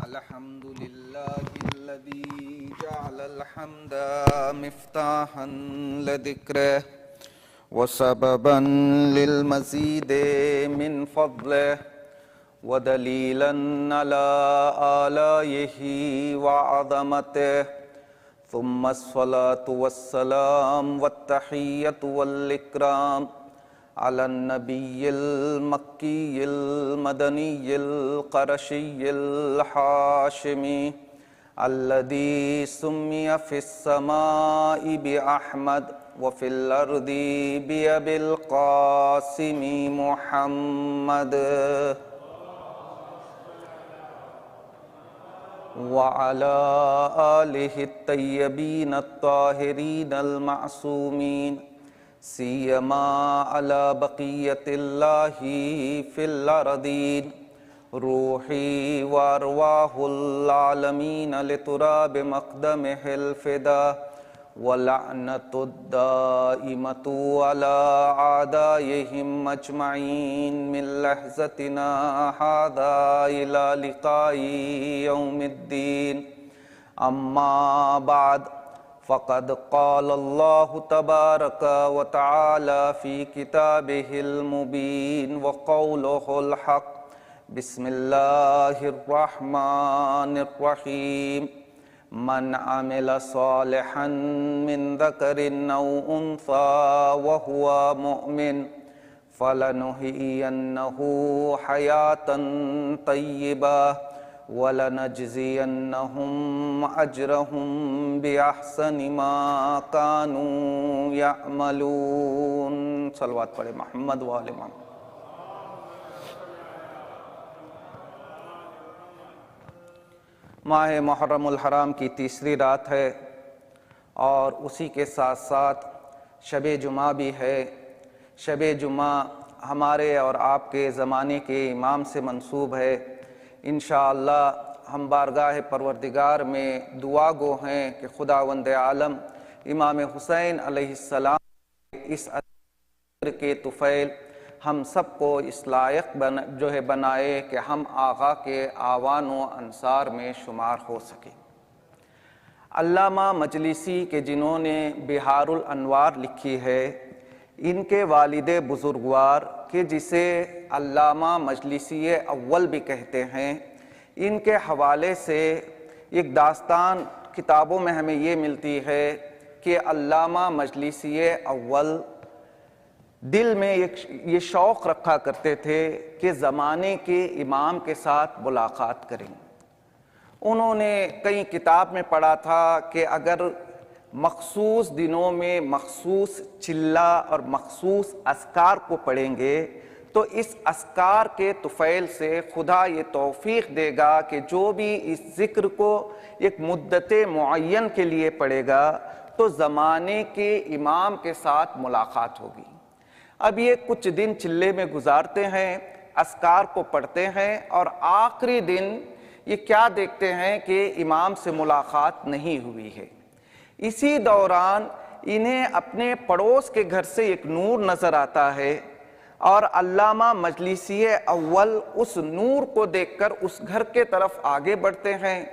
الحمد لله الذي جعل الحمد مفتاحا لذكره وسببا للمزيد من فضله ودليلا على آلائه وعظمته ثم الصلاة والسلام والتحية والإكرام على النبي المكي المدني القرشي الحاشمي الذي سمي في السماء بأحمد وفي الأرض بأبي القاسم محمد وعلى آله الطيبين الطاهرين المعصومين سيما على بقية الله في الأرضين روحي وأرواح العالمين لتراب مقدمه الفداء ولعنة الدائمة على أعدائهم أجمعين من لحظتنا هذا إلى لقاء يوم الدين أما بعد فقد قال الله تبارك وتعالى في كتابه المبين وقوله الحق بسم الله الرحمن الرحيم من عمل صالحا من ذكر أو أنثى وهو مؤمن فلنحيينه حياة طيبة وَلَنَجْزِيَنَّهُمْ أَجْرَهُمْ بِأَحْسَنِ مَا كَانُوا يَعْمَلُونَ صلوات پڑھے محمد و آل محمد۔ ماہ محرم الحرام کی تیسری رات ہے اور اسی کے ساتھ ساتھ شب جمعہ بھی ہے۔ شب جمعہ ہمارے اور آپ کے زمانے کے امام سے منسوب ہے۔ انشاءاللہ ہم بارگاہ پروردگار میں دعا گو ہیں کہ خداوند عالم امام حسین علیہ السلام اس اجر کے طفیل ہم سب کو اس لائق بنائے کہ ہم آقا کے آوان و انصار میں شمار ہو سکیں۔ علامہ مجلسی کے جنہوں نے بہار الانوار لکھی ہے، ان کے والد بزرگوار کہ جسے علامہ مجلسی اول بھی کہتے ہیں، ان کے حوالے سے ایک داستان کتابوں میں ہمیں یہ ملتی ہے کہ علامہ مجلسی اول دل میں یہ شوق رکھا کرتے تھے کہ زمانے کے امام کے ساتھ ملاقات کریں۔ انہوں نے کئی کتاب میں پڑھا تھا کہ اگر مخصوص دنوں میں مخصوص چلہ اور مخصوص اذکار کو پڑھیں گے تو اس اذکار کے طفیل سے خدا یہ توفیق دے گا کہ جو بھی اس ذکر کو ایک مدت معین کے لیے پڑھے گا تو زمانے کے امام کے ساتھ ملاقات ہوگی۔ اب یہ کچھ دن چلے میں گزارتے ہیں، اذکار کو پڑھتے ہیں اور آخری دن یہ کیا دیکھتے ہیں کہ امام سے ملاقات نہیں ہوئی ہے۔ اسی دوران انہیں اپنے پڑوس کے گھر سے ایک نور نظر آتا ہے اور علامہ مجلسی اول اس نور کو دیکھ کر اس گھر کے طرف آگے بڑھتے ہیں۔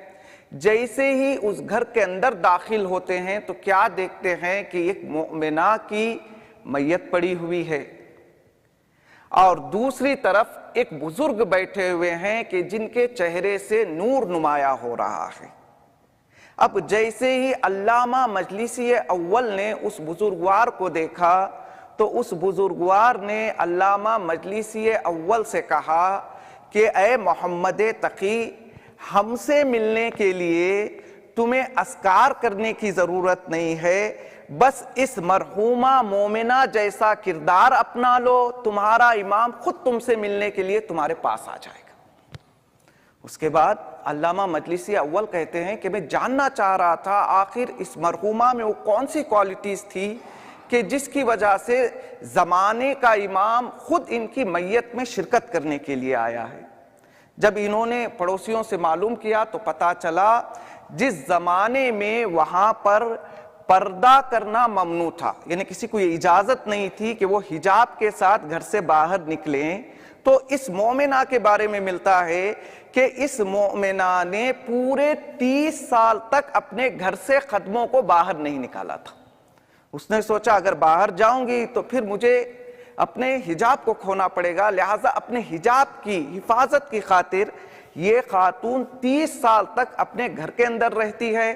جیسے ہی اس گھر کے اندر داخل ہوتے ہیں تو کیا دیکھتے ہیں کہ ایک مؤمنہ کی میت پڑی ہوئی ہے اور دوسری طرف ایک بزرگ بیٹھے ہوئے ہیں کہ جن کے چہرے سے نور نمایاں ہو رہا ہے۔ اب جیسے ہی علامہ مجلسی اول نے اس بزرگوار کو دیکھا تو اس بزرگوار نے علامہ مجلسی اول سے کہا کہ اے محمد تقی، ہم سے ملنے کے لیے تمہیں اذکار کرنے کی ضرورت نہیں ہے، بس اس مرحومہ مومنہ جیسا کردار اپنا لو، تمہارا امام خود تم سے ملنے کے لیے تمہارے پاس آ جائے گا۔ اس کے بعد علامہ مجلسی اول کہتے ہیں کہ میں جاننا چاہ رہا تھا آخر اس مرحومہ میں وہ کون سی کوالٹیز تھی کہ جس کی وجہ سے زمانے کا امام خود ان کی میت میں شرکت کرنے کے لیے آیا ہے۔ جب انہوں نے پڑوسیوں سے معلوم کیا تو پتہ چلا جس زمانے میں وہاں پر پردہ کرنا ممنوع تھا، یعنی کسی کو یہ اجازت نہیں تھی کہ وہ حجاب کے ساتھ گھر سے باہر نکلیں، تو اس مومنہ کے بارے میں ملتا ہے کہ اس مومنہ نے پورے 30 سال تک اپنے گھر سے قدموں کو باہر نہیں نکالا تھا۔ اس نے سوچا اگر باہر جاؤں گی تو پھر مجھے اپنے حجاب کو کھونا پڑے گا، لہٰذا اپنے حجاب کی حفاظت کی خاطر یہ خاتون 30 سال تک اپنے گھر کے اندر رہتی ہے۔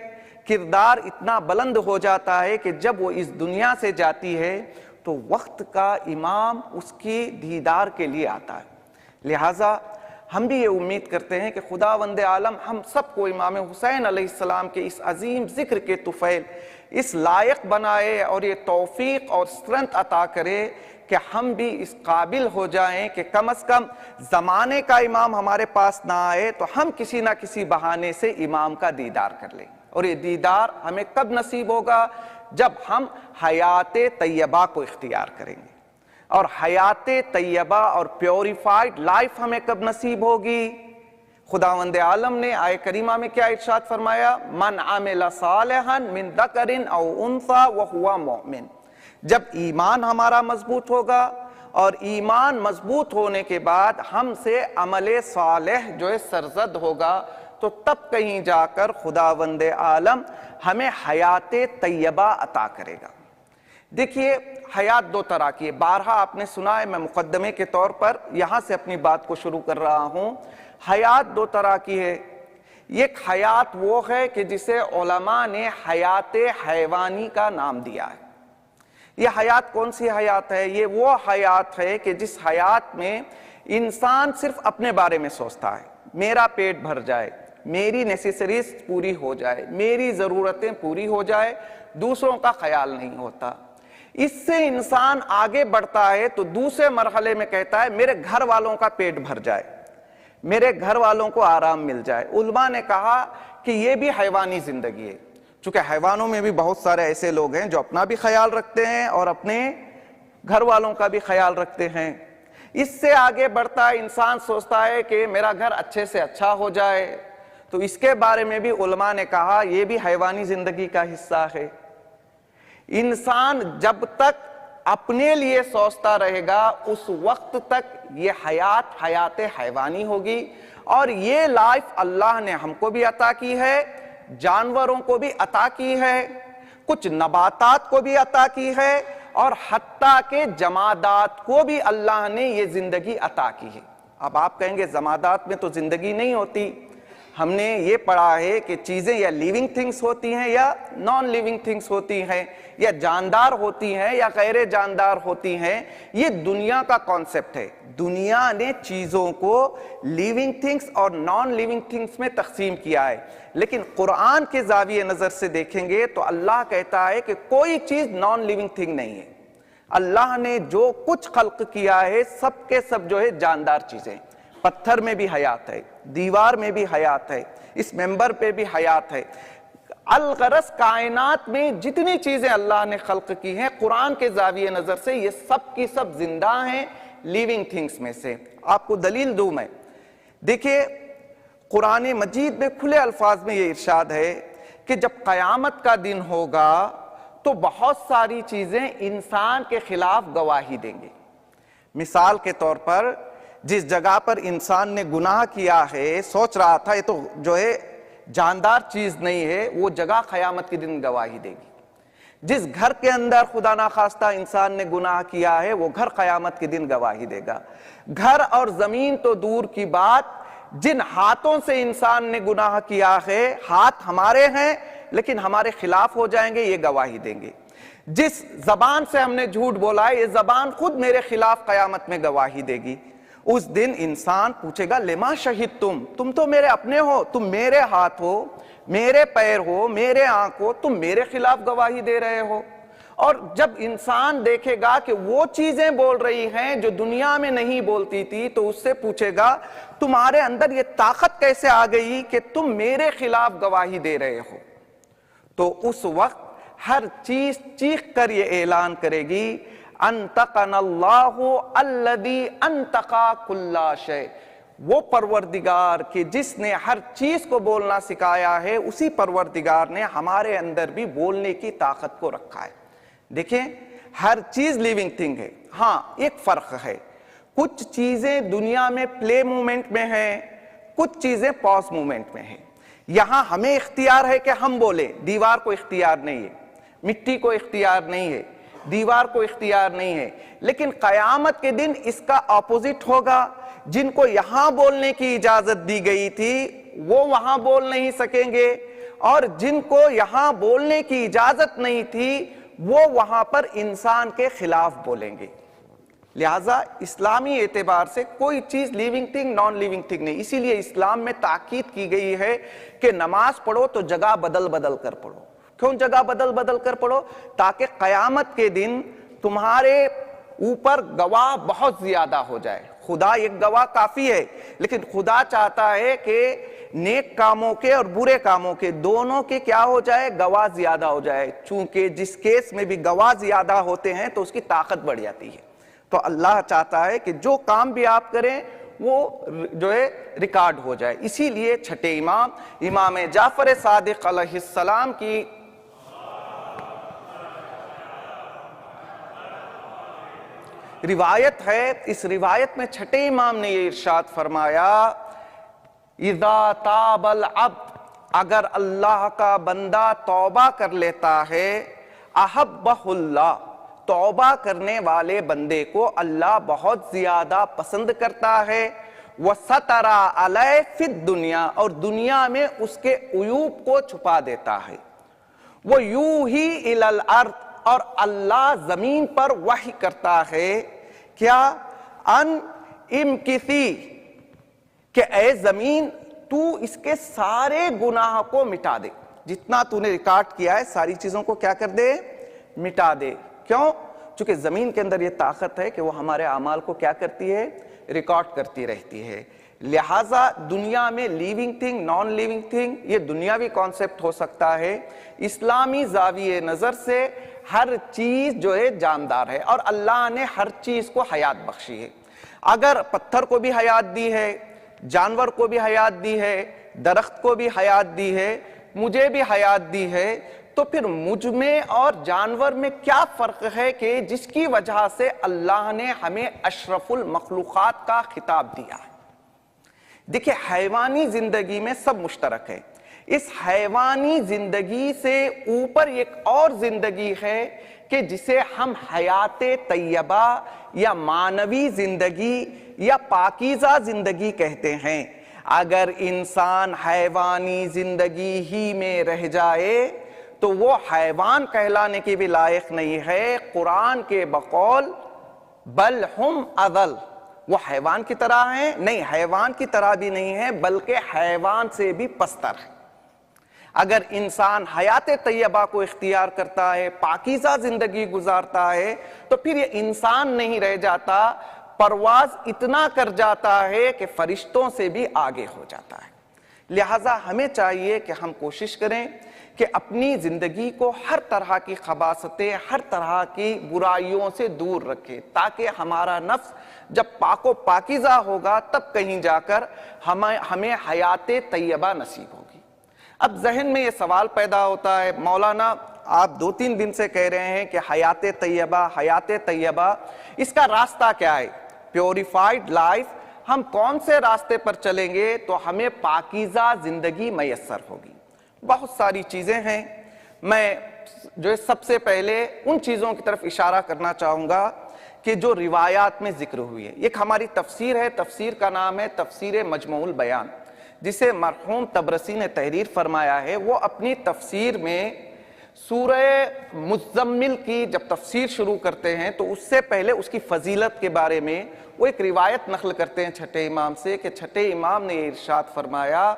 کردار اتنا بلند ہو جاتا ہے کہ جب وہ اس دنیا سے جاتی ہے تو وقت کا امام اس کی دیدار کے لیے آتا ہے۔ لہٰذا ہم بھی یہ امید کرتے ہیں کہ خداوند عالم ہم سب کو امام حسین علیہ السلام کے اس عظیم ذکر کے طفیل اس لائق بنائے اور یہ توفیق اور سرنت عطا کرے کہ ہم بھی اس قابل ہو جائیں کہ کم از کم زمانے کا امام ہمارے پاس نہ آئے تو ہم کسی نہ کسی بہانے سے امام کا دیدار کر لیں۔ اور یہ دیدار ہمیں کب نصیب ہوگا؟ جب ہم حیات طیبہ کو اختیار کریں گے۔ اور حیات طیبہ اور پیوریفائڈ لائف ہمیں کب نصیب ہوگی؟ خداوند عالم نے آیہ کریمہ میں کیا ارشاد فرمایا؟ من عمل صالحا من ذکر او انثی وہو مؤمن۔ جب ایمان ہمارا مضبوط ہوگا اور ایمان مضبوط ہونے کے بعد ہم سے عمل صالح جو ہے سرزد ہوگا تو تب کہیں جا کر خداوند عالم ہمیں حیات طیبہ عطا کرے گا۔ دیکھیے حیات دو طرح کی ہے، بارہا آپ نے سنا ہے، میں مقدمے کے طور پر یہاں سے اپنی بات کو شروع کر رہا ہوں۔ حیات دو طرح کی ہے، ایک حیات وہ ہے کہ جسے علماء نے حیات حیوانی کا نام دیا ہے۔ یہ حیات کون سی حیات ہے؟ یہ وہ حیات ہے کہ جس حیات میں انسان صرف اپنے بارے میں سوچتا ہے، میرا پیٹ بھر جائے، میری نیسیسریز پوری ہو جائے، میری ضرورتیں پوری ہو جائے، دوسروں کا خیال نہیں ہوتا۔ اس سے انسان آگے بڑھتا ہے تو دوسرے مرحلے میں کہتا ہے میرے گھر والوں کا پیٹ بھر جائے، میرے گھر والوں کو آرام مل جائے۔ علماء نے کہا کہ یہ بھی حیوانی زندگی ہے، چونکہ حیوانوں میں بھی بہت سارے ایسے لوگ ہیں جو اپنا بھی خیال رکھتے ہیں اور اپنے گھر والوں کا بھی خیال رکھتے ہیں۔ اس سے آگے بڑھتا ہے، انسان سوچتا ہے کہ میرا گھر اچھے سے اچھا ہو جائے، تو اس کے بارے میں بھی علماء نے کہا یہ بھی حیوانی زندگی کا حصہ ہے۔ انسان جب تک اپنے لیے سوچتا رہے گا اس وقت تک یہ حیات حیوانی ہوگی، اور یہ لائف اللہ نے ہم کو بھی عطا کی ہے، جانوروں کو بھی عطا کی ہے، کچھ نباتات کو بھی عطا کی ہے، اور حتیٰ کہ جمادات کو بھی اللہ نے یہ زندگی عطا کی ہے۔ اب آپ کہیں گے جمادات میں تو زندگی نہیں ہوتی، ہم نے یہ پڑھا ہے کہ چیزیں یا لیونگ تھنگس ہوتی ہیں یا نان لیونگ تھنگس ہوتی ہیں، یا جاندار ہوتی ہیں یا غیر جاندار ہوتی ہیں۔ یہ دنیا کا کانسیپٹ ہے، دنیا نے چیزوں کو لیونگ تھنگس اور نان لیونگ تھنگس میں تقسیم کیا ہے، لیکن قرآن کے زاویہ نظر سے دیکھیں گے تو اللہ کہتا ہے کہ کوئی چیز نان لیونگ تھنگ نہیں ہے۔ اللہ نے جو کچھ خلق کیا ہے سب کے سب جو ہے جاندار چیزیں، پتھر میں بھی حیات ہے، دیوار میں بھی حیات ہے، اس ممبر پہ بھی حیات ہے۔ الغرض کائنات میں جتنی چیزیں اللہ نے خلق کی ہیں قرآن کے زاویہ نظر سے یہ سب کی سب زندہ ہیں لیونگ تھنگس میں سے۔ آپ کو دلیل دوں میں، دیکھیے قرآن مجید میں کھلے الفاظ میں یہ ارشاد ہے کہ جب قیامت کا دن ہوگا تو بہت ساری چیزیں انسان کے خلاف گواہی دیں گے۔ مثال کے طور پر جس جگہ پر انسان نے گناہ کیا ہے، سوچ رہا تھا یہ تو جو ہے جاندار چیز نہیں ہے، وہ جگہ قیامت کے دن گواہی دے گی۔ جس گھر کے اندر خدا نخواستہ انسان نے گناہ کیا ہے وہ گھر قیامت کے دن گواہی دے گا۔ گھر اور زمین تو دور کی بات، جن ہاتھوں سے انسان نے گناہ کیا ہے، ہاتھ ہمارے ہیں لیکن ہمارے خلاف ہو جائیں گے، یہ گواہی دیں گے۔ جس زبان سے ہم نے جھوٹ بولا ہے یہ زبان خود میرے خلاف قیامت میں گواہی دے گی۔ اس دن انسان پوچھے گا لما شہدتم، تم تو میرے اپنے ہو، تم میرے ہاتھ ہو، میرے پیر ہو، میرے آنکھ ہو، تم میرے خلاف گواہی دے رہے ہو۔ اور جب انسان دیکھے گا کہ وہ چیزیں بول رہی ہیں جو دنیا میں نہیں بولتی تھی تو اس سے پوچھے گا تمہارے اندر یہ طاقت کیسے آ گئی کہ تم میرے خلاف گواہی دے رہے ہو؟ تو اس وقت ہر چیز چیخ کر یہ اعلان کرے گی انتقنا اللہ الذی انتقا کل شیء، وہ پروردگار کہ جس نے ہر چیز کو بولنا سکھایا ہے، اسی پروردگار نے ہمارے اندر بھی بولنے کی طاقت کو رکھا ہے۔ دیکھیں ہر چیز لیونگ تھنگ ہے، ہاں ایک فرق ہے، کچھ چیزیں دنیا میں پلے مومنٹ میں ہیں، کچھ چیزیں پاز مومنٹ میں ہیں۔ یہاں ہمیں اختیار ہے کہ ہم بولیں، دیوار کو اختیار نہیں ہے، مٹی کو اختیار نہیں ہے، دیوار کو اختیار نہیں ہے، لیکن قیامت کے دن اس کا اپوزٹ ہوگا۔ جن کو یہاں بولنے کی اجازت دی گئی تھی وہ وہاں بول نہیں سکیں گے، اور جن کو یہاں بولنے کی اجازت نہیں تھی وہ وہاں پر انسان کے خلاف بولیں گے۔ لہٰذا اسلامی اعتبار سے کوئی چیز living thing non living thing نہیں۔ اسی لیے اسلام میں تاکید کی گئی ہے کہ نماز پڑھو تو جگہ بدل بدل کر پڑھو۔ کیوں جگہ بدل بدل کر پڑھو؟ تاکہ قیامت کے دن تمہارے اوپر گواہ بہت زیادہ ہو جائے۔ خدا ایک گواہ کافی ہے، لیکن خدا چاہتا ہے کہ نیک کاموں کے اور برے کاموں کے دونوں کے کیا ہو جائے؟ گواہ زیادہ ہو جائے۔ چونکہ جس کیس میں بھی گواہ زیادہ ہوتے ہیں تو اس کی طاقت بڑھ جاتی ہے۔ تو اللہ چاہتا ہے کہ جو کام بھی آپ کریں وہ جو ہے ریکارڈ ہو جائے۔ اسی لیے چھٹے امام امام جعفر صادق علیہ السلام کی روایت ہے، اس روایت میں چھٹے امام نے یہ ارشاد فرمایا، اذا تاب العبد، اگر اللہ کا بندہ توبہ کر لیتا ہے، احبہ اللہ، توبہ کرنے والے بندے کو اللہ بہت زیادہ پسند کرتا ہے، وَسَتَرَ عَلَيْهِ فِي الدُّنْيَا، اور دنیا میں اس کے عیوب کو چھپا دیتا ہے، وَيُوحِي إِلَى الْأَرْضِ، اور اللہ زمین پر وحی کرتا ہے، کیا؟ ان امکثی، کہ اے زمین تو اس کے سارے گناہ کو مٹا دے، جتنا تو نے ریکارڈ کیا ہے ساری چیزوں کو کیا کر دے؟ مٹا دے۔ کیوں؟ چونکہ زمین کے اندر یہ طاقت ہے کہ وہ ہمارے اعمال کو کیا کرتی ہے؟ ریکارڈ کرتی رہتی ہے۔ لہٰذا دنیا میں living thing non living thing یہ دنیاوی کانسیپٹ ہو سکتا ہے، اسلامی زاویہ نظر سے ہر چیز جو ہے جاندار ہے، اور اللہ نے ہر چیز کو حیات بخشی ہے۔ اگر پتھر کو بھی حیات دی ہے، جانور کو بھی حیات دی ہے، درخت کو بھی حیات دی ہے، مجھے بھی حیات دی ہے، تو پھر مجھ میں اور جانور میں کیا فرق ہے کہ جس کی وجہ سے اللہ نے ہمیں اشرف المخلوقات کا خطاب دیا ہے؟ دیکھیں حیوانی زندگی میں سب مشترک ہے، اس حیوانی زندگی سے اوپر ایک اور زندگی ہے کہ جسے ہم حیات طیبہ یا معنوی زندگی یا پاکیزہ زندگی کہتے ہیں۔ اگر انسان حیوانی زندگی ہی میں رہ جائے تو وہ حیوان کہلانے کی بھی لائق نہیں ہے۔ قرآن کے بقول بل ہم اضل، وہ حیوان کی طرح ہیں؟ نہیں، حیوان کی طرح بھی نہیں ہے، بلکہ حیوان سے بھی پستر ہے۔ اگر انسان حیات طیبہ کو اختیار کرتا ہے، پاکیزہ زندگی گزارتا ہے، تو پھر یہ انسان نہیں رہ جاتا، پرواز اتنا کر جاتا ہے کہ فرشتوں سے بھی آگے ہو جاتا ہے۔ لہٰذا ہمیں چاہیے کہ ہم کوشش کریں کہ اپنی زندگی کو ہر طرح کی خباثتیں، ہر طرح کی برائیوں سے دور رکھیں، تاکہ ہمارا نفس جب پاک و پاکیزہ ہوگا تب کہیں جا کر ہمیں حیات طیبہ نصیب ہوگی۔ اب ذہن میں یہ سوال پیدا ہوتا ہے، مولانا آپ 2-3 دن سے کہہ رہے ہیں کہ حیات طیبہ، اس کا راستہ کیا ہے؟ پیوریفائیڈ لائف، ہم کون سے راستے پر چلیں گے تو ہمیں پاکیزہ زندگی میسر ہوگی؟ بہت ساری چیزیں ہیں، میں جو سب سے پہلے ان چیزوں کی طرف اشارہ کرنا چاہوں گا کہ جو روایات میں ذکر ہوئی ہے۔ ایک ہماری تفسیر ہے، تفسیر کا نام ہے تفسیر مجموع البیان، جسے مرحوم طبرسی نے تحریر فرمایا ہے۔ وہ اپنی تفسیر میں سورہ مزمل کی جب تفسیر شروع کرتے ہیں تو اس سے پہلے اس کی فضیلت کے بارے میں وہ ایک روایت نقل کرتے ہیں چھٹے امام سے، کہ چھٹے امام نے ارشاد فرمایا،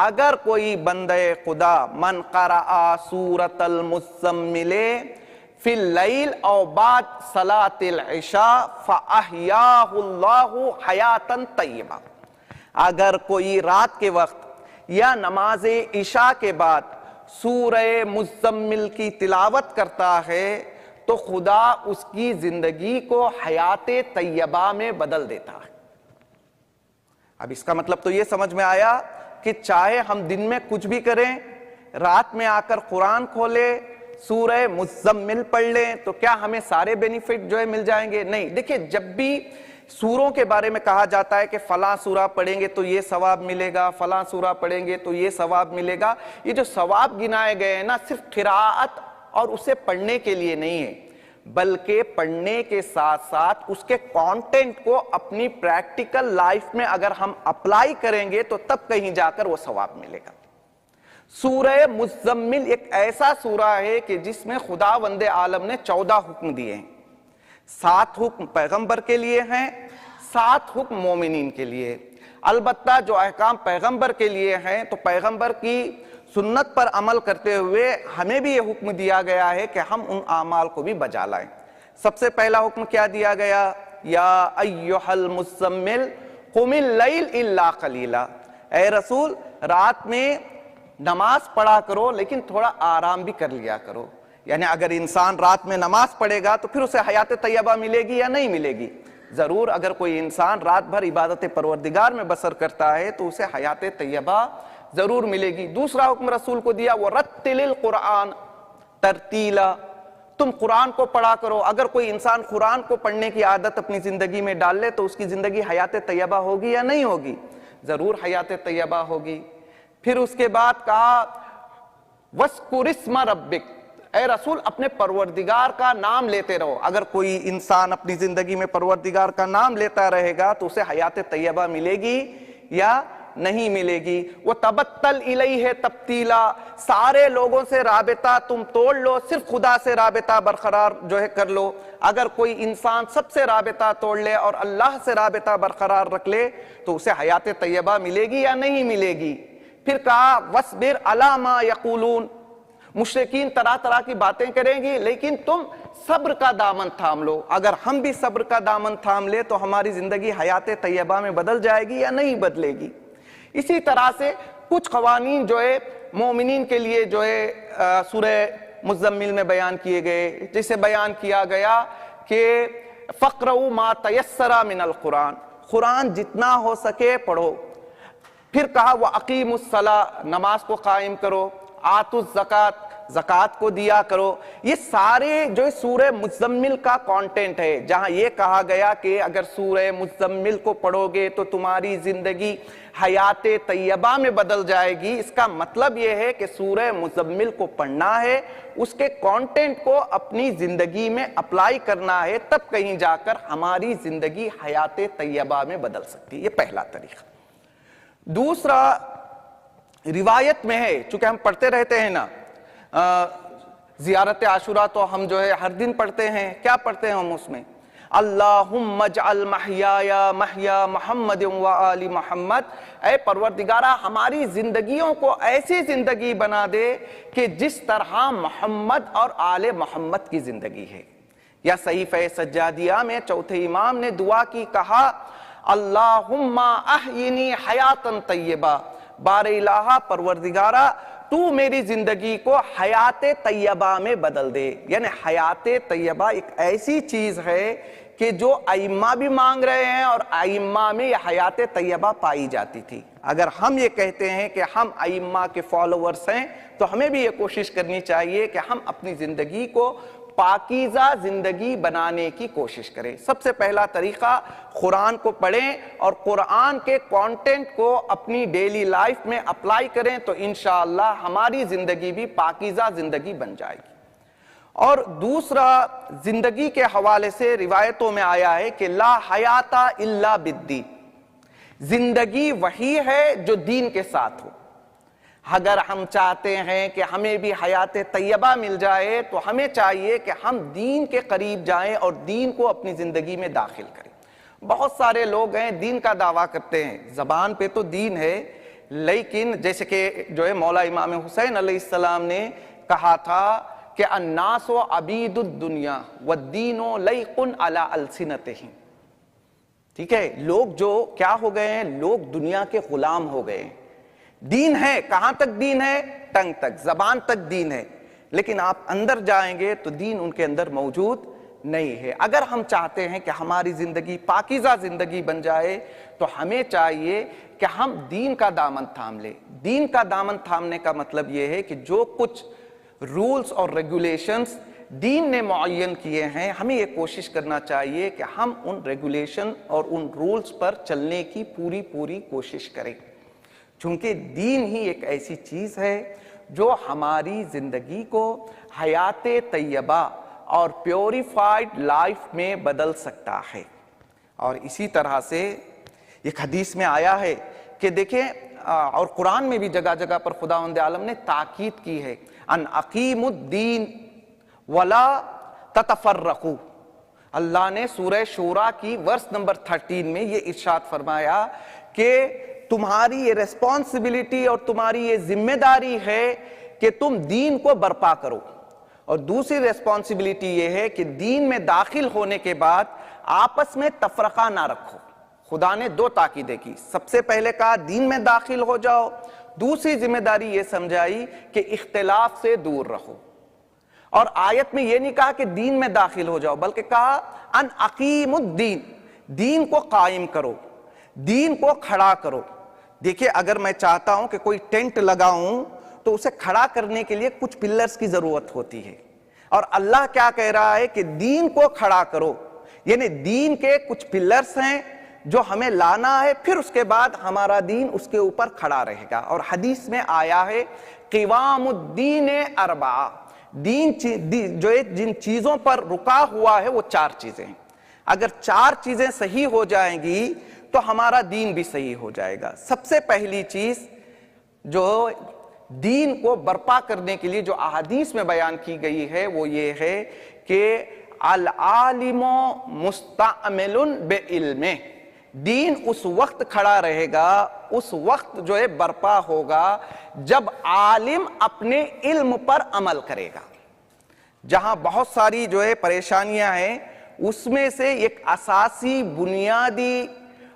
اگر کوئی بندہ خدا من قرأ سورۃ المزمل فی اللیل او بعد صلاۃ العشاء فاحیاہ اللہ حیاتا طیبہ، اگر کوئی رات کے وقت یا نماز عشاء کے بعد سورہ مزمل کی تلاوت کرتا ہے تو خدا اس کی زندگی کو حیات طیبہ میں بدل دیتا ہے۔ اب اس کا مطلب تو یہ سمجھ میں آیا کہ چاہے ہم دن میں کچھ بھی کریں، رات میں آ کر قرآن کھولے، سورہ مزمل پڑھ لیں، تو کیا ہمیں سارے بینیفٹ جو ہے مل جائیں گے؟ نہیں۔ دیکھیں جب بھی سوروں کے بارے میں کہا جاتا ہے کہ فلاں سورہ پڑھیں گے تو یہ ثواب ملے گا، فلاں سورہ پڑھیں گے تو یہ ثواب ملے گا. یہ جو ثواب گنائے گئے ہیں نا، صرف قراءت اور اسے پڑھنے کے لیے نہیں ہے، بلکہ پڑھنے کے ساتھ ساتھ اس کے کانٹینٹ کو اپنی پریکٹیکل لائف میں اگر ہم اپلائی کریں گے تو تب کہیں جا کر وہ ثواب ملے گا. سورہ مزمل ایک ایسا سورہ ہے کہ جس میں خداوند عالم نے 14 حکم دیے ہیں. 7 حکم پیغمبر کے لیے ہیں، 7 حکم مومنین کے لیے. البتہ جو احکام پیغمبر کے لیے ہیں تو پیغمبر کی سنت پر عمل کرتے ہوئے ہمیں بھی یہ حکم دیا گیا ہے کہ ہم ان اعمال کو بھی بجا لائیں. سب سے پہلا حکم کیا دیا گیا؟ یا ایھا المزمل قم اللیل الا قلیلا. اے رسول، رات میں نماز پڑھا کرو لیکن تھوڑا آرام بھی کر لیا کرو. یعنی اگر انسان رات میں نماز پڑھے گا تو پھر اسے حیات طیبہ ملے گی یا نہیں ملے گی؟ ضرور. اگر کوئی انسان رات بھر عبادت پروردگار میں بسر کرتا ہے تو اسے حیات طیبہ ضرور ملے گی. دوسرا حکم رسول کو دیا، وَرَتِّلِ الْقُرْآنَ تَرْتِیلًا. تم قرآن کو پڑھا کرو. اگر کوئی انسان قرآن کو پڑھنے کی عادت اپنی زندگی میں ڈال لے تو اس کی زندگی حیات طیبہ ہوگی یا نہیں ہوگی؟ ضرور حیات طیبہ ہوگی. پھر اس کے بعد کہا وَاذْكُرِ اسْمَ رَبِّكَ. اے رسول، اپنے پروردگار کا نام لیتے رہو. اگر کوئی انسان اپنی زندگی میں پروردگار کا نام لیتا رہے گا تو اسے حیات طیبہ ملے گی یا نہیں ملے گی. وَتَبَتَّلْ إِلَيْهِ تَبْتِيلًا. سارے لوگوں سے رابطہ تم توڑ لو، صرف خدا سے رابطہ برقرار کر لو. اگر کوئی انسان سب سے رابطہ توڑ لے اور اللہ سے رابطہ برقرار رکھ لے تو اسے حیات طیبہ ملے گی یا نہیں ملے گی. پھر کہا وَاصْبِرْ عَلَىٰ مَا يَقُولُونَ. مشرکین طرح طرح کی باتیں کریں گی لیکن تم صبر کا دامن تھام لو. اگر ہم بھی صبر کا دامن تھام لے تو ہماری زندگی حیات طیبہ میں بدل جائے گی یا نہیں بدلے گی. اسی طرح سے کچھ قوانین جو ہے مومنین کے لیے جو ہے سورہ مزمل میں بیان کیے گئے. جسے بیان کیا گیا کہ فَقْرَؤُوا مَا تَيَسَّرَ مِنَ الْقُرْآنِ. قرآن جتنا ہو سکے پڑھو. پھر کہا وَأَقِیمُوا الصَّلَاةَ. نماز کو قائم کرو. آتوا الزکوٰۃ. زکوٰۃ کو دیا کرو. یہ سارے جو سورہ مزمل کا کانٹینٹ ہے. جہاں یہ کہا گیا کہ اگر سورہ مزمل کو پڑھو گے تو تمہاری زندگی حیات طیبہ میں بدل جائے گی، اس کا مطلب یہ ہے کہ سورہ مزمل کو پڑھنا ہے، اس کے کانٹینٹ کو اپنی زندگی میں اپلائی کرنا ہے، تب کہیں جا کر ہماری زندگی حیات طیبہ میں بدل سکتی ہے. یہ پہلا طریقہ. دوسرا روایت میں ہے، چونکہ ہم پڑھتے رہتے ہیں نا، زیارت عاشوراء تو ہم جو ہے ہر دن پڑھتے ہیں. کیا پڑھتے ہیں ہم اس میں؟ اللہم اجعل محیای محیا محمد و آل محمد. اے پروردگارہ، ہماری زندگیوں کو ایسی زندگی بنا دے کہ جس طرح محمد اور آل محمد کی زندگی ہے. یا صحیفہ سجادیہ میں چوتھے امام نے دعا کی، کہا اللہم احینی حیاتا طیبہ. بار الہ پروردگارہ، تو میری زندگی کو حیات طیبہ میں بدل دے. یعنی حیات طیبہ ایک ایسی چیز ہے کہ جو ائمہ بھی مانگ رہے ہیں اور ائمہ میں یہ حیات طیبہ پائی جاتی تھی. اگر ہم یہ کہتے ہیں کہ ہم ائمہ کے فالوورز ہیں تو ہمیں بھی یہ کوشش کرنی چاہیے کہ ہم اپنی زندگی کو پاکیزہ زندگی بنانے کی کوشش کریں. سب سے پہلا طریقہ، قرآن کو پڑھیں اور قرآن کے کانٹینٹ کو اپنی ڈیلی لائف میں اپلائی کریں تو انشاءاللہ ہماری زندگی بھی پاکیزہ زندگی بن جائے گی. اور دوسرا، زندگی کے حوالے سے روایتوں میں آیا ہے کہ لا حیات الا بالدین. زندگی وہی ہے جو دین کے ساتھ ہو. اگر ہم چاہتے ہیں کہ ہمیں بھی حیات طیبہ مل جائے تو ہمیں چاہیے کہ ہم دین کے قریب جائیں اور دین کو اپنی زندگی میں داخل کریں. بہت سارے لوگ ہیں دین کا دعویٰ کرتے ہیں، زبان پہ تو دین ہے، لیکن جیسے کہ جو ہے مولا امام حسین علیہ السلام نے کہا تھا کہ الناس عبید الدنیا والدین لیق علی السنتہم. ٹھیک ہے، لوگ جو کیا ہو گئے ہیں؟ لوگ دنیا کے غلام ہو گئے ہیں. دین ہے، کہاں تک دین ہے؟ ٹنگ تک، زبان تک دین ہے، لیکن آپ اندر جائیں گے تو دین ان کے اندر موجود نہیں ہے. اگر ہم چاہتے ہیں کہ ہماری زندگی پاکیزہ زندگی بن جائے تو ہمیں چاہیے کہ ہم دین کا دامن تھام لیں. دین کا دامن تھامنے کا مطلب یہ ہے کہ جو کچھ رولز اور ریگولیشنز دین نے معین کیے ہیں، ہمیں یہ کوشش کرنا چاہیے کہ ہم ان ریگولیشن اور ان رولز پر چلنے کی پوری کوشش کریں، چونکہ دین ہی ایک ایسی چیز ہے جو ہماری زندگی کو حیات طیبہ اور پیوریفائڈ لائف میں بدل سکتا ہے۔ اور اسی طرح سے ایک حدیث میں آیا ہے کہ دیکھیں، اور قرآن میں بھی جگہ جگہ پر خداوند عالم نے تاکید کی ہے، ان اقیم الدین ولا تتفرقوا۔ اللہ نے سورہ شورى کی ورس نمبر 13 میں یہ ارشاد فرمایا کہ تمہاری یہ ریسپانسبلٹی اور تمہاری یہ ذمہ داری ہے کہ تم دین کو برپا کرو، اور دوسری ریسپانسبلٹی یہ ہے کہ دین میں داخل ہونے کے بعد آپس میں تفرقہ نہ رکھو۔ خدا نے دو تاکیدیں کی، سب سے پہلے کہا دین میں داخل ہو جاؤ، دوسری ذمہ داری یہ سمجھائی کہ اختلاف سے دور رہو۔ اور آیت میں یہ نہیں کہا کہ دین میں داخل ہو جاؤ، بلکہ کہا ان اقیم الدین، دین کو قائم کرو، دین کو کھڑا کرو۔ دیکھیں، اگر میں چاہتا ہوں کہ کوئی ٹینٹ لگاؤں تو اسے کھڑا کرنے کے لیے کچھ پلرز کی ضرورت ہوتی ہے، اور اللہ کیا کہہ رہا ہے کہ دین کو کھڑا کرو، یعنی دین کے کچھ پلرز ہیں جو ہمیں لانا ہے، پھر اس کے بعد ہمارا دین اس کے اوپر کھڑا رہے گا۔ اور حدیث میں آیا ہے قوام الدین اربعہ، دین جو جن چیزوں پر رکا ہوا ہے وہ 4 چیزیں ہیں، اگر 4 چیزیں صحیح ہو جائیں گی تو ہمارا دین بھی صحیح ہو جائے گا۔ سب سے پہلی چیز جو دین کو برپا کرنے کے لیے جو احادیث میں بیان کی گئی ہے وہ یہ ہے کہ العالم مستعمل بعلمہ، دین اس وقت کھڑا رہے گا، اس وقت جو ہے برپا ہوگا جب عالم اپنے علم پر عمل کرے گا۔ جہاں بہت ساری جو ہے پریشانیاں ہیں، اس میں سے ایک اساسی بنیادی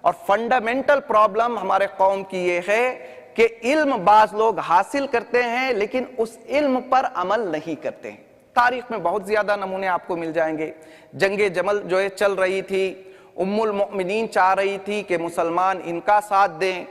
اور فنڈامنٹل پرابلم ہمارے قوم کی یہ ہے کہ علم بعض لوگ حاصل کرتے ہیں لیکن اس علم پر عمل نہیں کرتے ہیں۔ تاریخ میں بہت زیادہ نمونے آپ کو مل جائیں گے۔ جنگ جمل جو ہے چل رہی تھی، ام المؤمنین چاہ رہی تھی کہ مسلمان ان کا ساتھ دیں،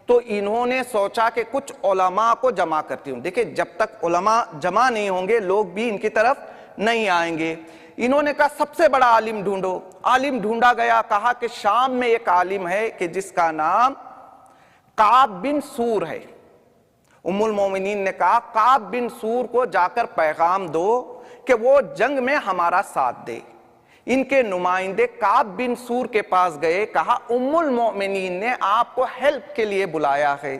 تو انہوں نے سوچا کہ کچھ علماء کو جمع کرتی ہوں۔ دیکھیں، جب تک علماء جمع نہیں ہوں گے لوگ بھی ان کی طرف نہیں آئیں گے۔ انہوں نے کہا سب سے بڑا عالم ڈھونڈو۔ عالم ڈھونڈا گیا، کہا کہ شام میں ایک عالم ہے کہ جس کا نام کعب بن سور ہے۔ ام المومنین نے کہا کعب بن سور کو جا کر پیغام دو کہ وہ جنگ میں ہمارا ساتھ دے۔ ان کے نمائندے کعب بن سور کے پاس گئے، کہا ام المومنین نے آپ کو ہیلپ کے لیے بلایا ہے۔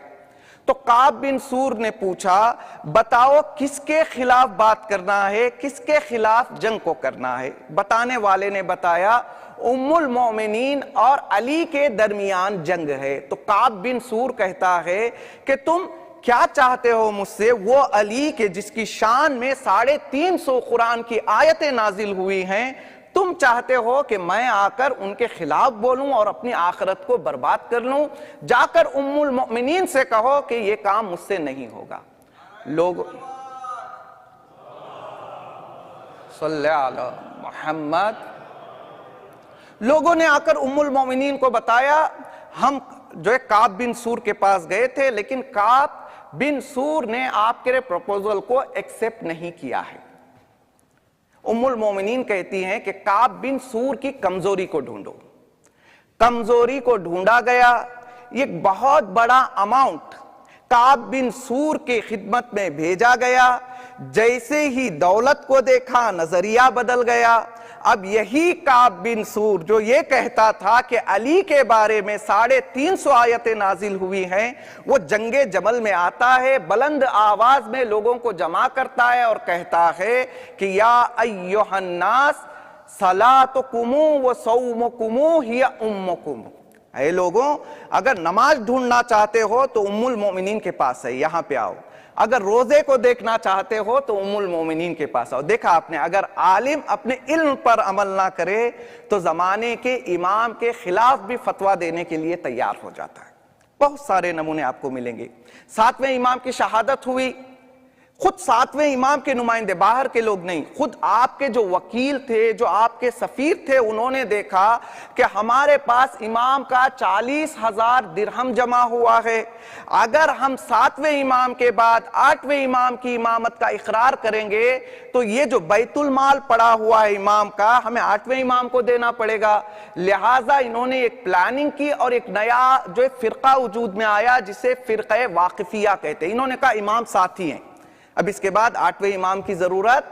تو کعب بن سور نے پوچھا بتاؤ کس کے خلاف بات کرنا ہے، کس کے خلاف جنگ کو کرنا ہے؟ بتانے والے نے بتایا ام المومنین اور علی کے درمیان جنگ ہے۔ تو کعب بن سور کہتا ہے کہ تم کیا چاہتے ہو مجھ سے؟ وہ علی کے جس کی شان میں 350 قرآن کی آیتیں نازل ہوئی ہیں، تم چاہتے ہو کہ میں آ کر ان کے خلاف بولوں اور اپنی آخرت کو برباد کر لوں؟ جا کر ام المؤمنین سے کہو کہ یہ کام مجھ سے نہیں ہوگا۔ لوگ صلی علی محمد، لوگوں نے آ کر ام المؤمنین کو بتایا ہم جو ہے کعب بن سور کے پاس گئے تھے، لیکن کعب بن سور نے آپ کے پروپوزل کو ایکسپٹ نہیں کیا ہے۔ ام المومنین کہتی ہیں کہ کعب بن سور کی کمزوری کو ڈھونڈو۔ کمزوری کو ڈھونڈا گیا، یہ بہت بڑا اماؤنٹ کعب بن سور کی خدمت میں بھیجا گیا۔ جیسے ہی دولت کو دیکھا نظریہ بدل گیا۔ اب یہی کعب بن سور جو یہ کہتا تھا کہ علی کے بارے میں 350 آیتیں نازل ہوئی ہیں، وہ جنگ جمل میں آتا ہے، بلند آواز میں لوگوں کو جمع کرتا ہے اور کہتا ہے کہ یا ایھا الناس صلاتکم و صومکم ہی امکم، اے لوگوں اگر نماز ڈھونڈنا چاہتے ہو تو ام المومنین کے پاس ہے، یہاں پہ آؤ۔ اگر روزے کو دیکھنا چاہتے ہو تو ام المومنین کے پاس آؤ۔ دیکھا آپ نے، اگر عالم اپنے علم پر عمل نہ کرے تو زمانے کے امام کے خلاف بھی فتویٰ دینے کے لیے تیار ہو جاتا ہے۔ بہت سارے نمونے آپ کو ملیں گے۔ 7ویں امام کی شہادت ہوئی، خود ساتویں امام کے نمائندے، باہر کے لوگ نہیں، خود آپ کے جو وکیل تھے، جو آپ کے سفیر تھے، انہوں نے دیکھا کہ ہمارے پاس امام کا 40,000 درہم جمع ہوا ہے، اگر ہم 7ویں امام کے بعد 8ویں امام کی امامت کا اقرار کریں گے تو یہ جو بیت المال پڑا ہوا ہے امام کا، ہمیں 8ویں امام کو دینا پڑے گا۔ لہٰذا انہوں نے ایک پلاننگ کی اور ایک نیا جو فرقہ وجود میں آیا جسے فرقہ واقفیہ کہتے ہیں۔ انہوں نے کہا امام ساتھی ہیں، اب اس کے بعد 8ویں امام کی ضرورت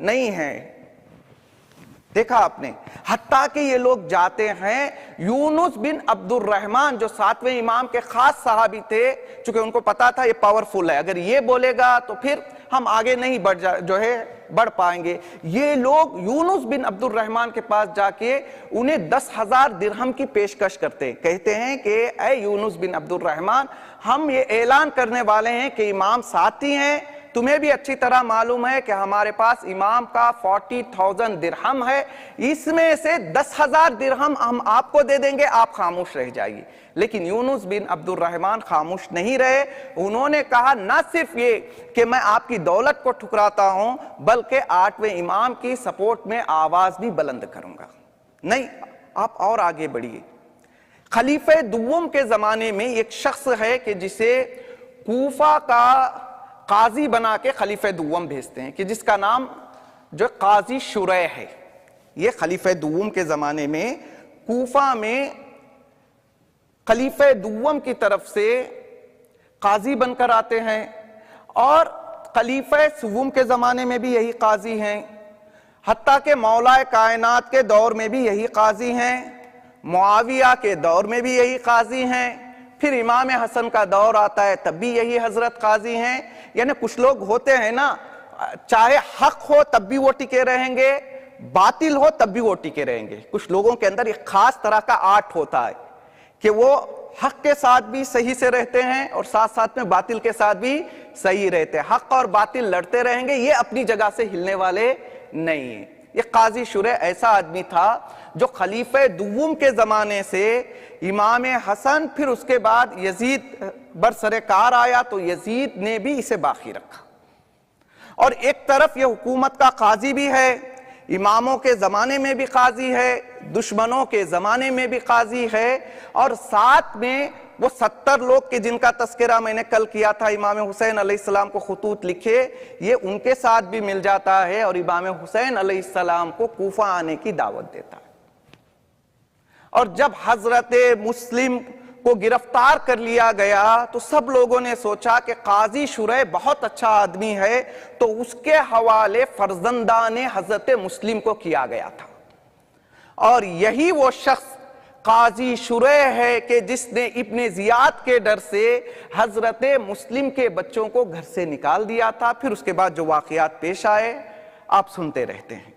نہیں ہے۔ دیکھا آپ نے، حتیٰ کہ یہ لوگ جاتے ہیں، یونس بن عبد الرحمن جو 7ویں امام کے خاص صحابی تھے، چونکہ ان کو پتا تھا یہ پاورفل ہے، اگر یہ بولے گا تو پھر ہم آگے نہیں بڑھ پائیں گے، یہ لوگ یونس بن عبد الرحمن کے پاس جا کے انہیں 10,000 درہم کی پیشکش کرتے ہیں، کہتے ہیں کہ اے یونس بن عبد الرحمن، ہم یہ اعلان کرنے والے ہیں کہ امام ساتھی ہیں، تمہیں بھی اچھی طرح معلوم ہے کہ ہمارے پاس امام کا 40,000 درہم ہے، اس میں سے 10,000 درہم ہم آپ کو دے دیں گے، آپ خاموش رہ جائیے۔ لیکن یونس بن عبد الرحمن خاموش نہیں رہے، انہوں نے کہا نہ صرف یہ کہ میں آپ کی دولت کو ٹھکراتا ہوں بلکہ 8ویں امام کی سپورٹ میں آواز بھی بلند کروں گا۔ نہیں، آپ اور آگے بڑھیے۔ خلیفہ دوم کے زمانے میں ایک شخص ہے کہ جسے کوفہ کا قاضی بنا کے خلیفہ دوم بھیجتے ہیں، کہ جس کا نام جو قاضی شریح ہے۔ یہ خلیفہ دوم کے زمانے میں کوفہ میں خلیفہ دوم کی طرف سے قاضی بن کر آتے ہیں، اور خلیفہ سوم کے زمانے میں بھی یہی قاضی ہیں، حتیٰ کہ مولا کائنات کے دور میں بھی یہی قاضی ہیں، معاویہ کے دور میں بھی یہی قاضی ہیں، پھر امام حسن کا دور آتا ہے تب بھی یہی حضرت قاضی ہیں۔ یعنی کچھ لوگ ہوتے ہیں نا، چاہے حق ہو تب بھی وہ ٹکے رہیں گے، باطل ہو تب بھی وہ ٹکے رہیں گے۔ کچھ لوگوں کے اندر ایک خاص طرح کا آرٹ ہوتا ہے کہ وہ حق کے ساتھ بھی صحیح سے رہتے ہیں اور ساتھ ساتھ میں باطل کے ساتھ بھی صحیح رہتے ہیں، حق اور باطل لڑتے رہیں گے، یہ اپنی جگہ سے ہلنے والے نہیں ہیں۔ یہ قاضی شریح ایسا آدمی تھا جو خلیفہ دوم کے زمانے سے امام حسن، پھر اس کے بعد یزید برسر کار آیا تو یزید نے بھی اسے باقی رکھا، اور ایک طرف یہ حکومت کا قاضی بھی ہے، اماموں کے زمانے میں بھی قاضی ہے، دشمنوں کے زمانے میں بھی قاضی ہے، اور ساتھ میں وہ 70 لوگ کے جن کا تذکرہ میں نے کل کیا تھا، امام حسین علیہ السلام کو خطوط لکھے، یہ ان کے ساتھ بھی مل جاتا ہے اور امام حسین علیہ السلام کو کوفہ آنے کی دعوت دیتا ہے۔ اور جب حضرت مسلم کو گرفتار کر لیا گیا تو سب لوگوں نے سوچا کہ قاضی شریح بہت اچھا آدمی ہے، تو اس کے حوالے فرزندان حضرت مسلم کو کیا گیا تھا، اور یہی وہ شخص قاضی شریح ہے کہ جس نے ابن زیاد کے ڈر سے حضرت مسلم کے بچوں کو گھر سے نکال دیا تھا۔ پھر اس کے بعد جو واقعات پیش آئے آپ سنتے رہتے ہیں۔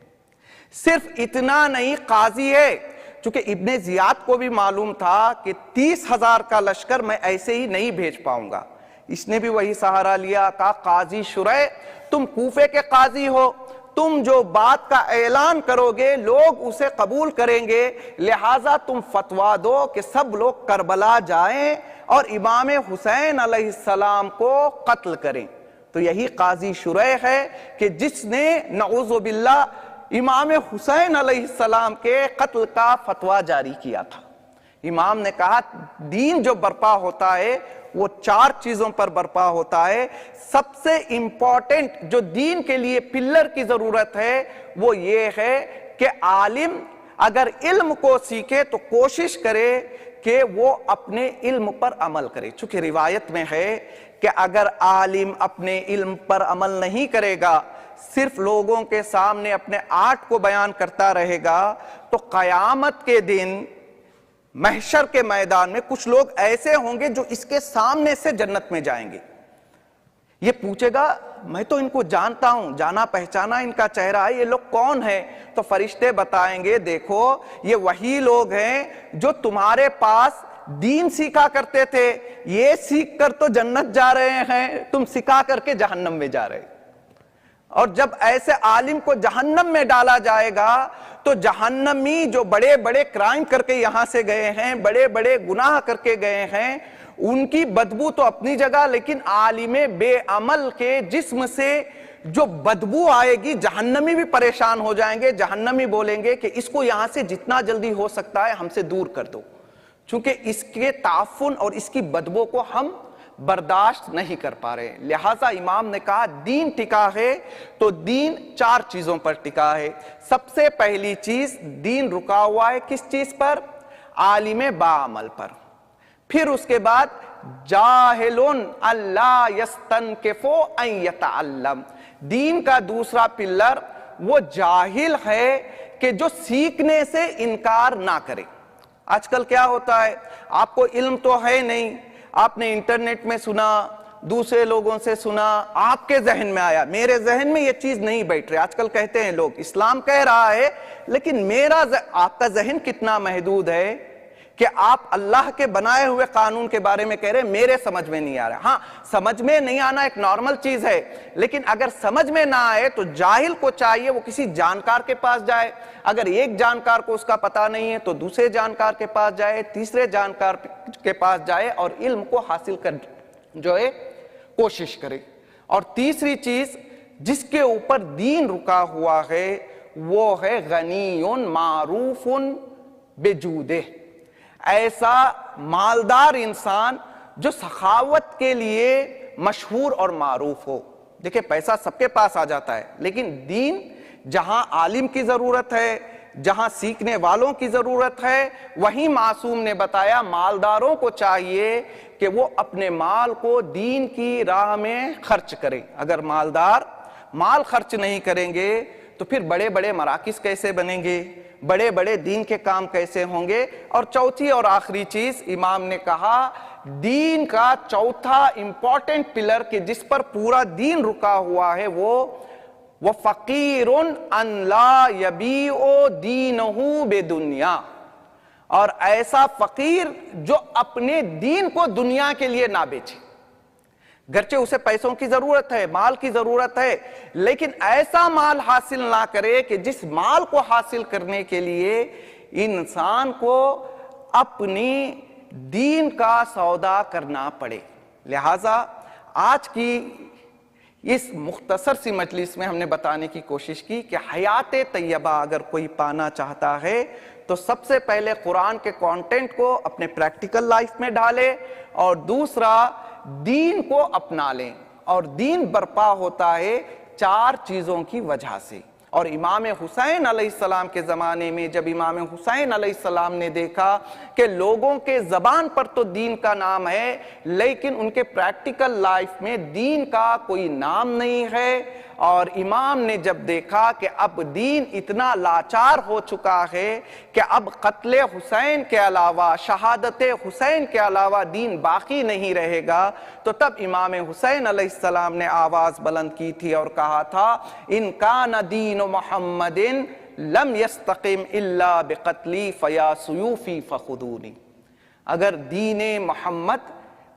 صرف اتنا نہیں، قاضی ہے چونکہ ابن زیاد کو بھی معلوم تھا کہ 30,000 کا لشکر میں ایسے ہی نہیں بھیج پاؤں گا، اس نے بھی وہی سہارا لیا، کہا قاضی شریح تم کوفے کے قاضی ہو، تم جو بات کا اعلان کرو گے لوگ اسے قبول کریں گے، لہٰذا تم فتویٰ دو کہ سب لوگ کربلا جائیں اور امام حسین علیہ السلام کو قتل کریں۔ تو یہی قاضی شریح ہے کہ جس نے نعوذ باللہ امام حسین علیہ السلام کے قتل کا فتویٰ جاری کیا تھا۔ امام نے کہا دین جو برپا ہوتا ہے وہ 4 چیزوں پر برپا ہوتا ہے، سب سے امپورٹنٹ جو دین کے لیے پلر کی ضرورت ہے وہ یہ ہے کہ عالم اگر علم کو سیکھے تو کوشش کرے کہ وہ اپنے علم پر عمل کرے، چونکہ روایت میں ہے کہ اگر عالم اپنے علم پر عمل نہیں کرے گا، صرف لوگوں کے سامنے اپنے آرٹ کو بیان کرتا رہے گا، تو قیامت کے دن محشر کے میدان میں کچھ لوگ ایسے ہوں گے جو اس کے سامنے سے جنت میں جائیں گے۔ یہ پوچھے گا میں تو ان کو جانتا ہوں، جانا پہچانا ان کا چہرہ ہے، یہ لوگ کون ہیں؟ تو فرشتے بتائیں گے دیکھو یہ وہی لوگ ہیں جو تمہارے پاس دین سیکھا کرتے تھے، یہ سیکھ کر تو جنت جا رہے ہیں، تم سکھا کر کے جہنم میں جا رہے۔ اور جب ایسے عالم کو جہنم میں ڈالا جائے گا تو جہنمی جو بڑے بڑے کرائم کر کے یہاں سے گئے ہیں، بڑے بڑے گناہ کر کے گئے ہیں، ان کی بدبو تو اپنی جگہ، لیکن عالم بے عمل کے جسم سے جو بدبو آئے گی، جہنمی بھی پریشان ہو جائیں گے، جہنمی بولیں گے کہ اس کو یہاں سے جتنا جلدی ہو سکتا ہے ہم سے دور کر دو، چونکہ اس کے تعفن اور اس کی بدبو کو ہم برداشت نہیں کر پا رہے۔ لہٰذا امام نے کہا دین ٹکا ہے تو دین 4 چیزوں پر ٹکا ہے۔ سب سے پہلی چیز، دین رکا ہوا ہے کس چیز پر؟ عالم باعمل پر۔ پھر اس کے بعد جاہلن اللہ یستنکفو ان یتعلم، دین کا دوسرا پلر وہ جاہل ہے کہ جو سیکھنے سے انکار نہ کرے۔ آج کل کیا ہوتا ہے، آپ کو علم تو ہے نہیں، آپ نے انٹرنیٹ میں سنا، دوسرے لوگوں سے سنا، آپ کے ذہن میں آیا، میرے ذہن میں یہ چیز نہیں بیٹھ رہی۔ آج کل کہتے ہیں لوگ اسلام کہہ رہا ہے، لیکن آپ کا ذہن کتنا محدود ہے کہ آپ اللہ کے بنائے ہوئے قانون کے بارے میں کہہ رہے ہیں میرے سمجھ میں نہیں آ رہا۔ ہاں، سمجھ میں نہیں آنا ایک نارمل چیز ہے، لیکن اگر سمجھ میں نہ آئے تو جاہل کو چاہیے وہ کسی جانکار کے پاس جائے، اگر ایک جانکار کو اس کا پتہ نہیں ہے تو دوسرے جانکار کے پاس جائے، تیسرے جانکار کے پاس جائے اور علم کو حاصل کر جو ہے کوشش کرے۔ اور تیسری چیز جس کے اوپر دین رکا ہوا ہے وہ ہے غنی معروف بجودہ، ایسا مالدار انسان جو سخاوت کے لیے مشہور اور معروف ہو۔ دیکھیں پیسہ سب کے پاس آ جاتا ہے، لیکن دین جہاں عالم کی ضرورت ہے، جہاں سیکھنے والوں کی ضرورت ہے، وہیں معصوم نے بتایا مالداروں کو چاہیے کہ وہ اپنے مال کو دین کی راہ میں خرچ کریں۔ اگر مالدار مال خرچ نہیں کریں گے تو پھر بڑے بڑے مراکز کیسے بنیں گے، بڑے بڑے دین کے کام کیسے ہوں گے۔ اور چوتھی اور آخری چیز امام نے کہا دین کا چوتھا امپورٹنٹ پلر کہ جس پر پورا دین رکا ہوا ہے وہ فقیر ان لا یبیع دینہ بدنیا، اور ایسا فقیر جو اپنے دین کو دنیا کے لیے نہ بیچے۔ گرچہ اسے پیسوں کی ضرورت ہے، مال کی ضرورت ہے، لیکن ایسا مال حاصل نہ کرے کہ جس مال کو حاصل کرنے کے لیے انسان کو اپنی دین کا سودا کرنا پڑے۔ لہٰذا آج کی اس مختصر سی مجلس میں ہم نے بتانے کی کوشش کی کہ حیات طیبہ اگر کوئی پانا چاہتا ہے تو سب سے پہلے قرآن کے کانٹینٹ کو اپنے پریکٹیکل لائف میں ڈالے، اور دوسرا دین کو اپنا لیں۔ اور دین برپا ہوتا ہے 4 چیزوں کی وجہ سے۔ اور امام حسین علیہ السلام کے زمانے میں جب امام حسین علیہ السلام نے دیکھا کہ لوگوں کے زبان پر تو دین کا نام ہے لیکن ان کے پریکٹیکل لائف میں دین کا کوئی نام نہیں ہے، اور امام نے جب دیکھا کہ اب دین اتنا لاچار ہو چکا ہے کہ اب قتل حسین کے علاوہ، شہادت حسین کے علاوہ دین باقی نہیں رہے گا، تو تب امام حسین علیہ السلام نے آواز بلند کی تھی اور کہا تھا ان کان دین محمد لم یستقم الا بقتلی فیا سیوفی فخذونی، اگر دین محمد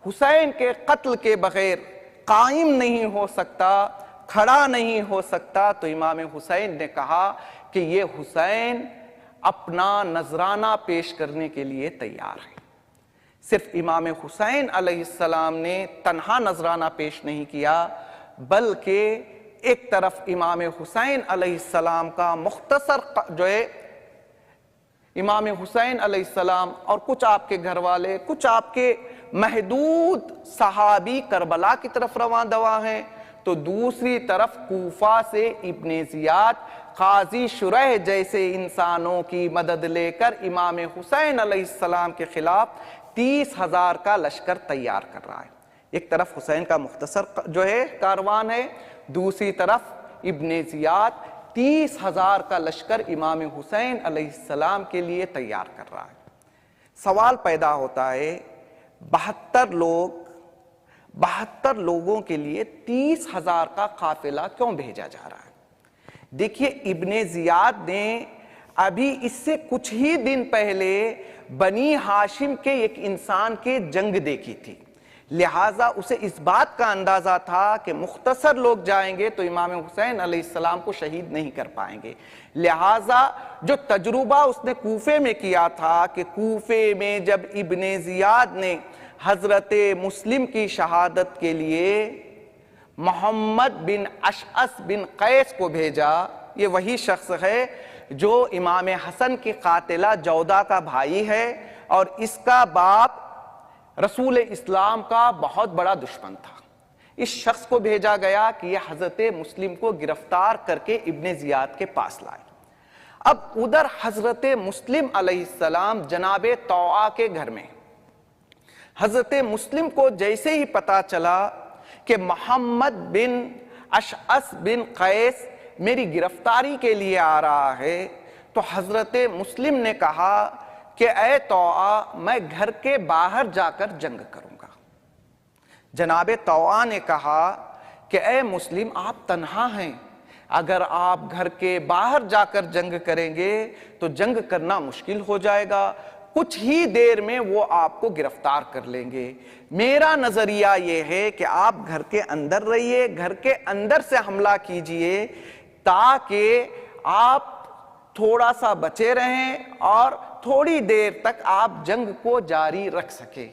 حسین کے قتل کے بغیر قائم نہیں ہو سکتا، کھڑا نہیں ہو سکتا، تو امام حسین نے کہا کہ یہ حسین اپنا نذرانہ پیش کرنے کے لیے تیار ہے۔ صرف امام حسین علیہ السلام نے تنہا نذرانہ پیش نہیں کیا، بلکہ ایک طرف امام حسین علیہ السلام کا مختصر جو ہے امام حسین علیہ السلام اور کچھ آپ کے گھر والے، کچھ آپ کے محدود صحابی کربلا کی طرف رواں دواں ہیں، تو دوسری طرف کوفہ سے ابن زیاد، قاضی شریح جیسے انسانوں کی مدد لے کر امام حسین علیہ السلام کے خلاف 30,000 کا لشکر تیار کر رہا ہے۔ ایک طرف حسین کا مختصر جو ہے کاروان ہے، دوسری طرف ابن زیاد 30,000 کا لشکر امام حسین علیہ السلام کے لیے تیار کر رہا ہے۔ سوال پیدا ہوتا ہے 72 لوگوں کے لیے 30,000 کا قافلہ کیوں بھیجا جا رہا ہے؟ دیکھیے ابن زیاد نے ابھی اس سے کچھ ہی دن پہلے بنی ہاشم کے ایک انسان کے جنگ دیکھی تھی، لہٰذا اسے اس بات کا اندازہ تھا کہ مختصر لوگ جائیں گے تو امام حسین علیہ السلام کو شہید نہیں کر پائیں گے، لہٰذا جو تجربہ اس نے کوفے میں کیا تھا کہ کوفے میں جب ابن زیاد نے حضرت مسلم کی شہادت کے لیے محمد بن اشعث بن قیس کو بھیجا، یہ وہی شخص ہے جو امام حسن کی قاتلہ جودہ کا بھائی ہے اور اس کا باپ رسول اسلام کا بہت بڑا دشمن تھا، اس شخص کو بھیجا گیا کہ یہ حضرت مسلم کو گرفتار کر کے ابن زیاد کے پاس لائے۔ اب ادھر حضرت مسلم علیہ السلام جناب طوعہ کے گھر میں، حضرت مسلم کو جیسے ہی پتا چلا کہ محمد بن اشعث بن قیس میری گرفتاری کے لیے آ رہا ہے، تو حضرت مسلم نے کہا کہ اے طوعہ میں گھر کے باہر جا کر جنگ کروں گا۔ جناب طوعہ نے کہا کہ اے مسلم آپ تنہا ہیں، اگر آپ گھر کے باہر جا کر جنگ کریں گے تو جنگ کرنا مشکل ہو جائے گا، کچھ ہی دیر میں وہ آپ کو گرفتار کر لیں گے، میرا نظریہ یہ ہے کہ آپ گھر کے اندر رہیے، گھر کے اندر سے حملہ کیجئے تاکہ آپ تھوڑا سا بچے رہیں اور تھوڑی دیر تک آپ جنگ کو جاری رکھ سکیں۔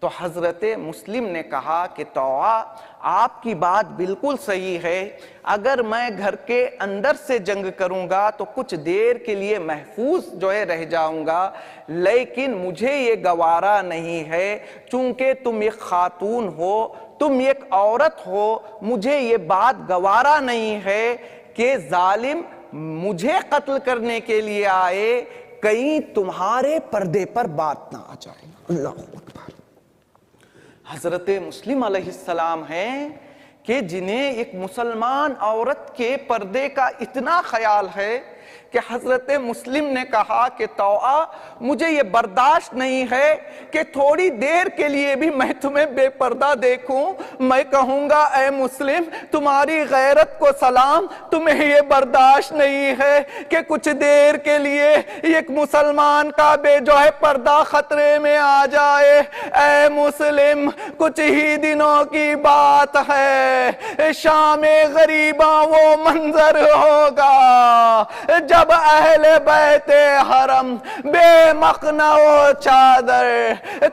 تو حضرت مسلم نے کہا کہ طوعہ آپ کی بات بالکل صحیح ہے، اگر میں گھر کے اندر سے جنگ کروں گا تو کچھ دیر کے لیے محفوظ رہ جاؤں گا، لیکن مجھے یہ گوارا نہیں ہے، چونکہ تم ایک خاتون ہو، تم ایک عورت ہو، مجھے یہ بات گوارا نہیں ہے کہ ظالم مجھے قتل کرنے کے لیے آئے، کہیں تمہارے پردے پر بات نہ آ جائے۔ اللہ اکبر۔ حضرت مسلم علیہ السلام ہیں کہ جنہیں ایک مسلمان عورت کے پردے کا اتنا خیال ہے کہ حضرت مسلم نے کہا کہ طوعہ مجھے یہ برداشت نہیں ہے کہ تھوڑی دیر کے لیے بھی میں تمہیں بے پردہ دیکھوں، میں کہوں گا اے مسلم تمہاری غیرت کو سلام، تمہیں یہ برداشت نہیں ہے کہ کچھ دیر کے لیے ایک مسلمان کا پردہ خطرے میں آ جائے۔ اے مسلم کچھ ہی دنوں کی بات ہے، شام غریباں وہ منظر ہوگا جب اہل بیت حرم بے مخنہ و چادر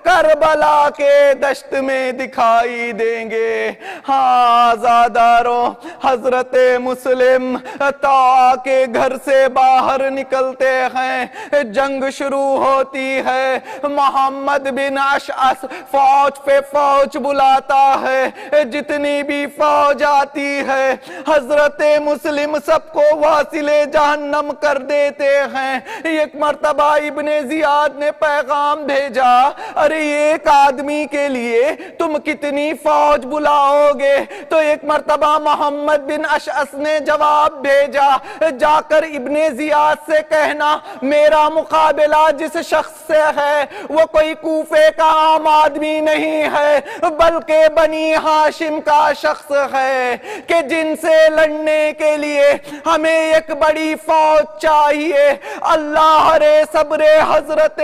کربلا کے دشت میں دکھائی دیں گے۔ ہاں زاداروں، حضرت مسلم طوعہ کے گھر سے باہر نکلتے ہیں، جنگ شروع ہوتی ہے، محمد بن اشعث فوج پہ فوج بلاتا ہے، جتنی بھی فوج آتی ہے حضرت مسلم سب کو واصل جہنم کر دیتے ہیں۔ ایک مرتبہ ابن زیاد نے پیغام بھیجا، ارے ایک آدمی کے لیے تم کتنی فوج بلاؤ گے؟ تو ایک مرتبہ محمد بن اشعث نے جواب بھیجا، جا کر ابن زیاد سے کہنا میرا مقابلہ جس شخص سے ہے وہ کوئی کوفے کا عام آدمی نہیں ہے بلکہ بنی ہاشم کا شخص ہے، کہ جن سے لڑنے کے لیے ہمیں ایک بڑی فوج چاہیے۔ اللہ رے صبر حضرت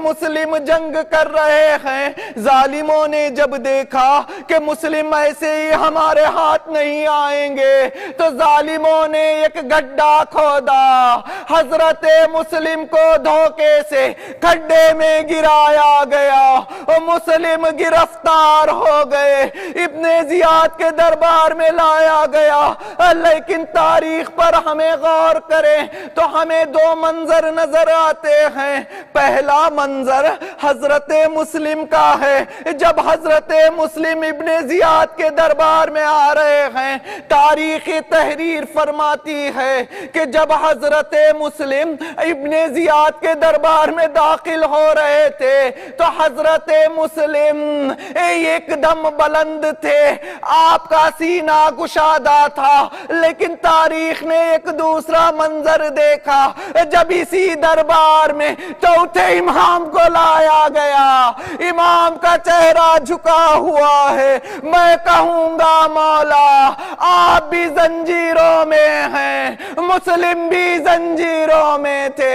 مسلم جنگ کر رہے ہیں۔ ظالموں نے جب دیکھا کہ مسلم ایسے ہی ہمارے ہاتھ نہیں آئیں گے تو ظالموں نے ایک گڈھا کھودا، حضرت مسلم کو دھوکے سے کھڈے میں گرایا گیا، مسلم گرفتار ہو گئے، ابن زیاد کے دربار میں لایا گیا۔ لیکن تاریخ پر ہمیں غور کریں تو ہمیں دو منظر نظر آتے ہیں۔ پہلا منظر حضرت مسلم کا ہے، جب حضرت مسلم ابن زیاد کے دربار میں آ رہے ہیں، تاریخ تحریر فرماتی ہے کہ جب حضرت مسلم ابن زیاد کے دربار میں داخل ہو رہے تھے تو حضرت مسلم ایک دم بلند تھے، آپ کا سینہ گشادہ تھا، لیکن تاریخ نے یہ ایک دوسرا منظر دیکھا جب اسی دربار میں چوتھے امام کو لایا گیا، امام کا چہرہ جھکا ہوا ہے، میں کہوں گا مولا آپ بھی زنجیروں میں ہیں، مسلم بھی زنجیروں میں تھے،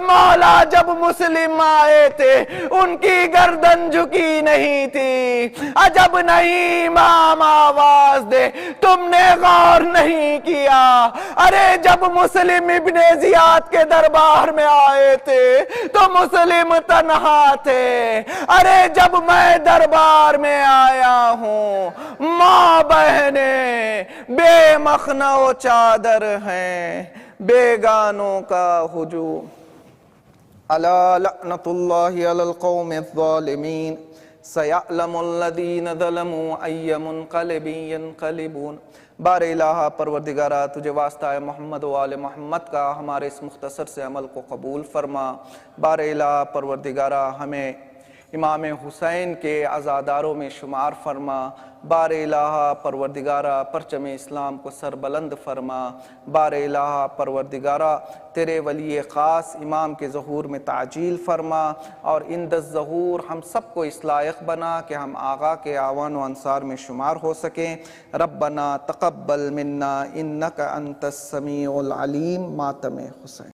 مولا جب مسلم آئے تھے ان کی گردن جھکی نہیں تھی، عجب نہیں امام آواز دے تم نے غور نہیں کیا، ارے جب مسلم ابن زیاد کے دربار میں آئے تھے تو مسلم تنہا تھے، ارے جب میں دربار میں آیا ہوں ماں بہنیں بے مخنہ و چادر ہیں، بیگانوں کا ہجوم۔ الا لعنت اللہ علی القوم الظالمین سیعلم الذین ظلموا ای منقلب ینقلبون۔ بار الہ پروردگارہ تجھے واسطہ محمد و آل محمد کا ہمارے اس مختصر سے عمل کو قبول فرما۔ بار الہ پروردگارہ ہمیں امام حسین کے عزاداروں میں شمار فرما۔ بار الہ پروردگارہ پرچم اسلام کو سربلند فرما۔ بار الہ پروردگارہ تیرے ولی خاص امام کے ظہور میں تعجیل فرما، اور اند الظہور ہم سب کو اس لائق بنا کہ ہم آقا کے اعوان و انصار میں شمار ہو سکیں۔ ربنا تقبل منا انک انت السمیع العلیم۔ ماتم حسین۔